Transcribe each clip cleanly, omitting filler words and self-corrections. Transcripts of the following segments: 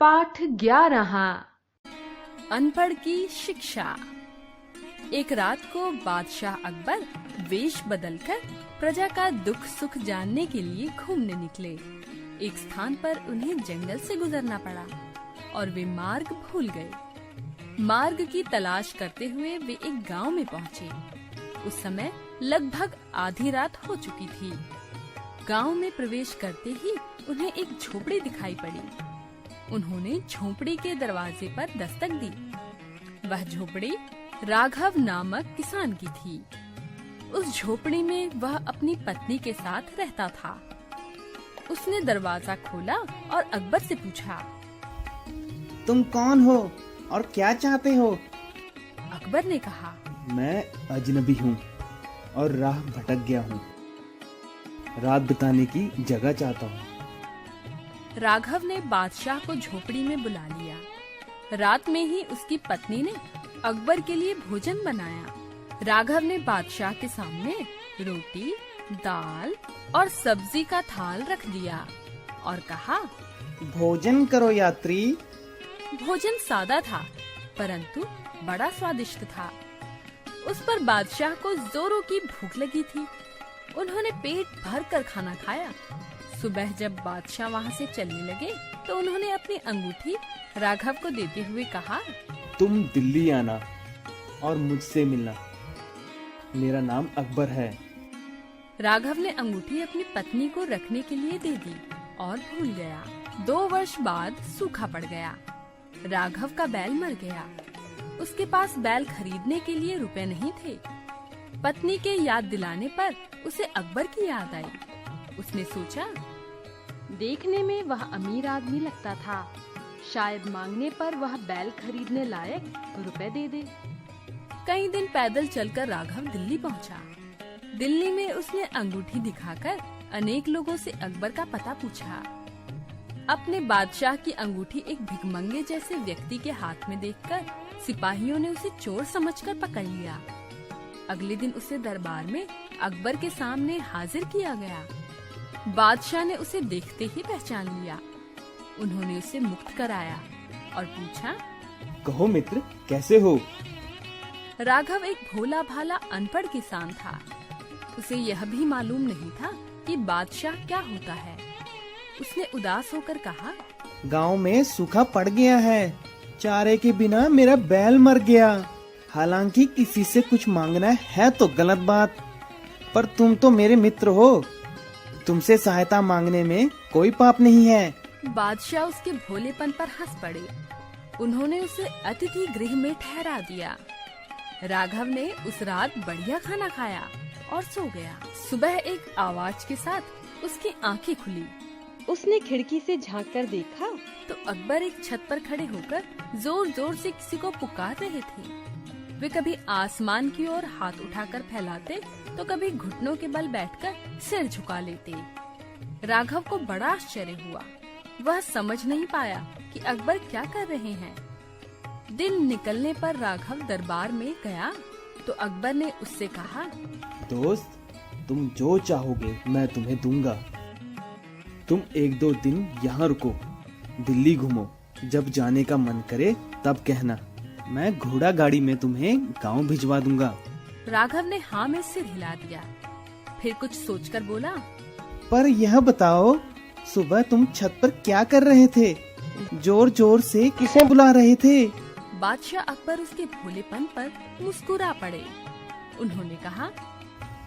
पाठ 11 अनपढ़ की शिक्षा। एक रात को बादशाह अकबर वेश बदलकर प्रजा का दुख सुख जानने के लिए घूमने निकले। एक स्थान पर उन्हें जंगल से गुजरना पड़ा और वे मार्ग भूल गए। मार्ग की तलाश करते हुए वे एक गांव में पहुंचे। उस समय लगभग आधी रात हो चुकी थी। गांव में प्रवेश करते ही उन्हें एक झोपड़ी दिखाई पड़ी। उन्होंने झोपड़ी के दरवाजे पर दस्तक दी। वह झोपड़ी राघव नामक किसान की थी। उस झोपड़ी में वह अपनी पत्नी के साथ रहता था। उसने दरवाजा खोला और अकबर से पूछा, तुम कौन हो और क्या चाहते हो? अकबर ने कहा, मैं अजनबी हूँ और राह भटक गया हूँ। रात बिताने की जगह चाहता हूँ। राघव ने बादशाह को झोपड़ी में बुला लिया। रात में ही उसकी पत्नी ने अकबर के लिए भोजन बनाया। राघव ने बादशाह के सामने रोटी, दाल और सब्जी का थाल रख दिया और कहा, भोजन करो यात्री। भोजन सादा था परंतु बड़ा स्वादिष्ट था। उस पर बादशाह को जोरों की भूख लगी थी। उन्होंने पेट भर कर खाना खाया। सुबह जब बादशाह वहाँ से चलने लगे तो उन्होंने अपनी अंगूठी राघव को देते हुए कहा, तुम दिल्ली आना और मुझसे मिलना। मेरा नाम अकबर है। राघव ने अंगूठी अपनी पत्नी को रखने के लिए दे दी और भूल गया। 2 वर्ष बाद सूखा पड़ गया। राघव का बैल मर गया। उसके पास बैल खरीदने के लिए रुपए नहीं थे। पत्नी के याद दिलाने पर उसे अकबर की याद आई। उसने सोचा, देखने में वह अमीर आदमी लगता था। शायद मांगने पर वह बैल खरीदने लायक रुपए दे दे। कई दिन पैदल चलकर राघव दिल्ली पहुंचा। दिल्ली में उसने अंगूठी दिखाकर अनेक लोगों से अकबर का पता पूछा। अपने बादशाह की अंगूठी एक भिखमंगे जैसे व्यक्ति के हाथ में देखकर सिपाहियों ने उसे चोर समझकर पकड़ लिया। अगले दिन उसे दरबार में अकबर के सामने हाजिर किया गया। बादशाह ने उसे देखते ही पहचान लिया। उन्होंने उसे मुक्त कराया और पूछा, कहो मित्र, कैसे हो? राघव एक भोला भाला अनपढ़ किसान था। उसे यह भी मालूम नहीं था कि बादशाह क्या होता है। उसने उदास होकर कहा, गांव में सूखा पड़ गया है। चारे के बिना मेरा बैल मर गया। हालांकि किसी से कुछ मांगना है तो गलत बात, पर तुम तो मेरे मित्र हो। तुमसे सहायता मांगने में कोई पाप नहीं है। बादशाह उसके भोलेपन पर हंस पड़े। उन्होंने उसे अतिथि गृह में ठहरा दिया। राघव ने उस रात बढ़िया खाना खाया और सो गया। सुबह एक आवाज के साथ उसकी आंखें खुली। उसने खिड़की से झांक कर देखा तो अकबर एक छत पर खड़े होकर जोर जोर से किसी को पुकार रहे थे। वे कभी आसमान की ओर हाथ उठाकर फैलाते तो कभी घुटनों के बल बैठकर सिर झुका लेते। राघव को बड़ा आश्चर्य हुआ। वह समझ नहीं पाया कि अकबर क्या कर रहे हैं। दिन निकलने पर राघव दरबार में गया तो अकबर ने उससे कहा, दोस्त, तुम जो चाहोगे मैं तुम्हें दूंगा। तुम 1-2 दिन यहाँ रुको, दिल्ली घूमो। जब जाने का मन करे तब कहना। मैं घोड़ा गाड़ी में तुम्हें गांव भिजवा दूंगा। राघव ने हाँ में सिर हिला दिया। फिर कुछ सोचकर बोला, पर यह बताओ, सुबह तुम छत पर क्या कर रहे थे? जोर जोर से किसे बुला रहे थे? बादशाह अकबर उसके भोलेपन पर मुस्कुरा पड़े। उन्होंने कहा,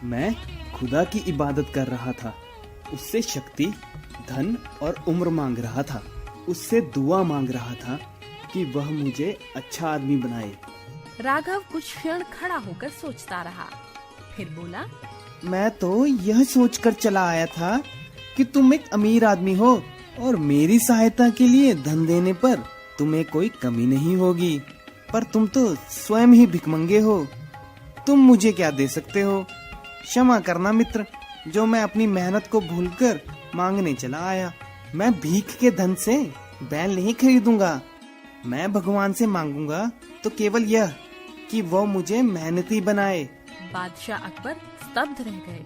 मैं खुदा की इबादत कर रहा था। उससे शक्ति, धन और उम्र मांग रहा था। उससे दुआ मांग रहा था कि वह मुझे अच्छा आदमी बनाए। राघव कुछ क्षण खड़ा होकर सोचता रहा। फिर बोला, मैं तो यह सोचकर चला आया था कि तुम एक अमीर आदमी हो और मेरी सहायता के लिए धन देने पर तुम्हें कोई कमी नहीं होगी। पर तुम तो स्वयं ही भिखमंगे हो। तुम मुझे क्या दे सकते हो? क्षमा करना मित्र, जो मैं अपनी मेहनत को भूलकर मांगने चला आया। मैं भीख के धन से बैल नहीं खरीदूंगा। मैं भगवान से मांगूंगा तो केवल यह कि वो मुझे मेहनती बनाए। बादशाह अकबर स्तब्ध रह गए।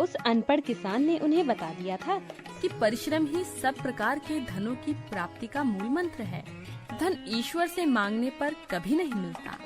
उस अनपढ़ किसान ने उन्हें बता दिया था कि परिश्रम ही सब प्रकार के धनों की प्राप्ति का मूल मंत्र है। धन ईश्वर से मांगने पर कभी नहीं मिलता,